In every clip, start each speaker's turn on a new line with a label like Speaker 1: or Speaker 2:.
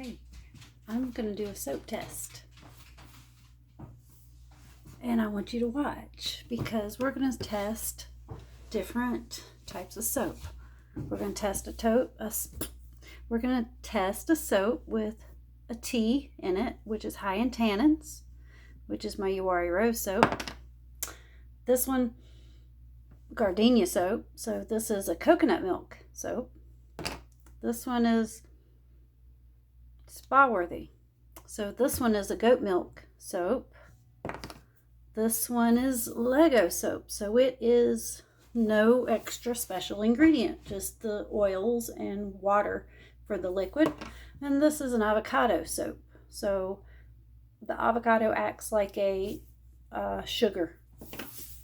Speaker 1: Hey, I'm going to do a soap test. And I want you to watch because we're going to test different types of soap. We're going to test a soap with a tea in it, which is high in tannins, which is my Uwari Rose soap. This one, Gardenia soap. So this is a coconut milk soap. This one is Spa Worthy. So this one is a goat milk soap. This one is Lego soap. So it is no extra special ingredient, just the oils and water for the liquid. And this is an avocado soap. So the avocado acts like a sugar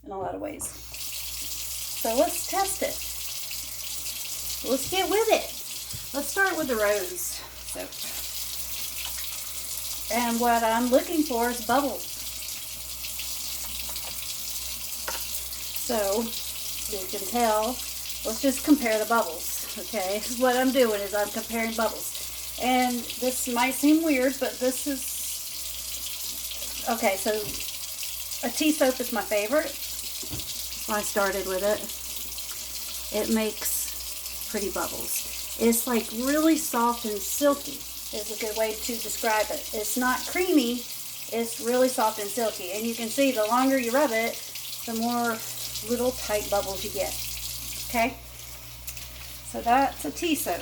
Speaker 1: in a lot of ways. So let's test it. Let's get with it. Let's start with the rose soap. And what I'm looking for is bubbles. So you can tell, let's just compare the bubbles, okay? What I'm doing is I'm comparing bubbles. And this might seem weird, but this is, okay, so a tea soap is my favorite. I started with it. It makes pretty bubbles. It's like really soft and silky is a good way to describe it. It's not creamy, it's really soft and silky. And you can see the longer you rub it, the more little tight bubbles you get. Okay? So that's a tea soap.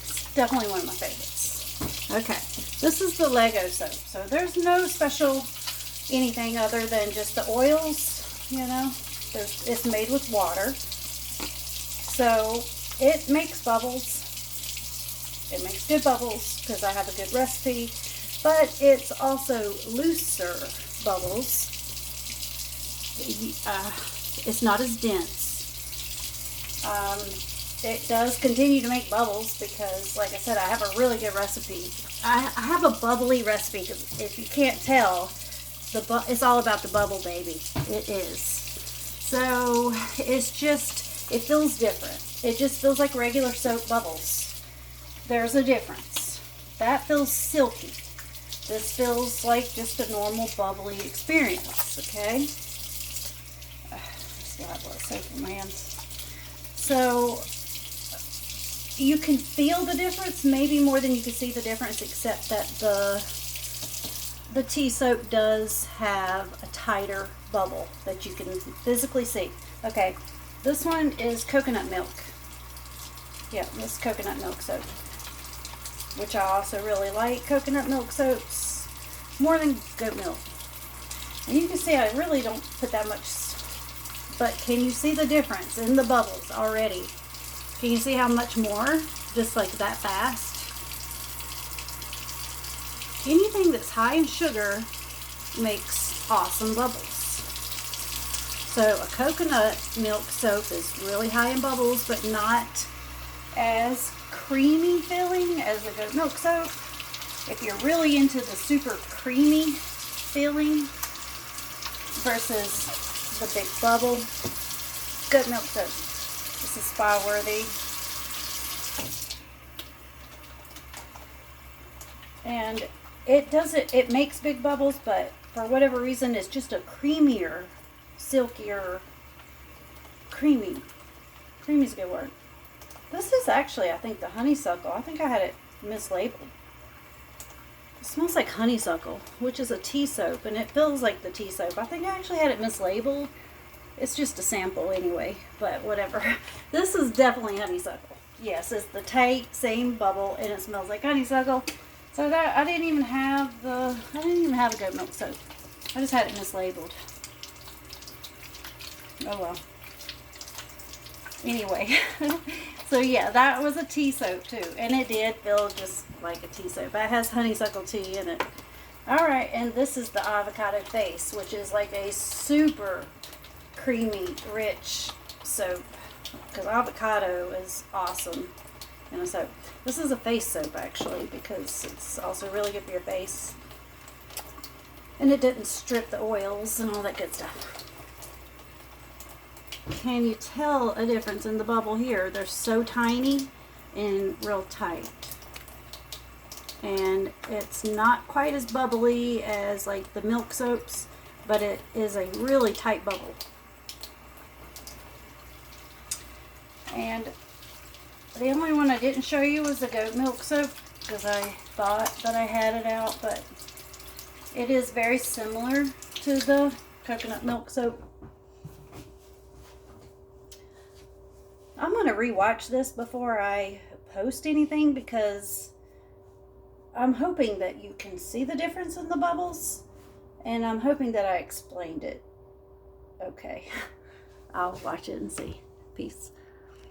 Speaker 1: It's definitely one of my favorites. Okay, this is the Lego soap. So there's no special anything other than just the oils, you know. It's made with water. So it makes bubbles. It makes good bubbles because I have a good recipe, but it's also looser bubbles. It's not as dense. It does continue to make bubbles because, like I said, I have a really good recipe. I have a bubbly recipe because if you can't tell, it's all about the bubble, baby. It is. So it's just, it feels different. It just feels like regular soap bubbles. There's a difference. That feels silky. This feels like just a normal bubbly experience, okay? Still have a lot of soap in my hands. So you can feel the difference, maybe more than you can see the difference, except that the tea soap does have a tighter bubble that you can physically see. Okay, this one is coconut milk. Yeah, this is coconut milk soap, which I also really like coconut milk soaps more than goat milk. And you can see I really don't put that much, but can you see the difference in the bubbles already? Can you see how much more, just like that fast? Anything that's high in sugar makes awesome bubbles. So a coconut milk soap is really high in bubbles, but not as creamy feeling as a goat milk soap. If you're really into the super creamy feeling versus the big bubble, goat milk soap. This is Spa Worthy. And it makes big bubbles, but for whatever reason, it's just a creamier, silkier, creamy. Creamy's a good word. This is actually, I think, the honeysuckle. I think I had it mislabeled. It smells like honeysuckle, which is a tea soap, and it feels like the tea soap. I think I actually had it mislabeled. It's just a sample anyway, but whatever. This is definitely honeysuckle. Yes, it's the tight, same bubble, and it smells like honeysuckle. So that I didn't even have a goat milk soap. I just had it mislabeled. Oh well. Anyway, so yeah, that was a tea soap too, and it did feel just like a tea soap. It has honeysuckle tea in it. Alright, and this is the avocado face, which is like a super creamy, rich soap, because avocado is awesome in a soap. This is a face soap actually, because it's also really good for your face, and it didn't strip the oils and all that good stuff. Can you tell a difference in the bubble here? They're so tiny and real tight. And it's not quite as bubbly as like the milk soaps, but it is a really tight bubble. And the only one I didn't show you was the goat milk soap, because I thought that I had it out, but it is very similar to the coconut milk soap. I'm going to rewatch this before I post anything, because I'm hoping that you can see the difference in the bubbles, and I'm hoping that I explained it okay. I'll watch it and see. Peace.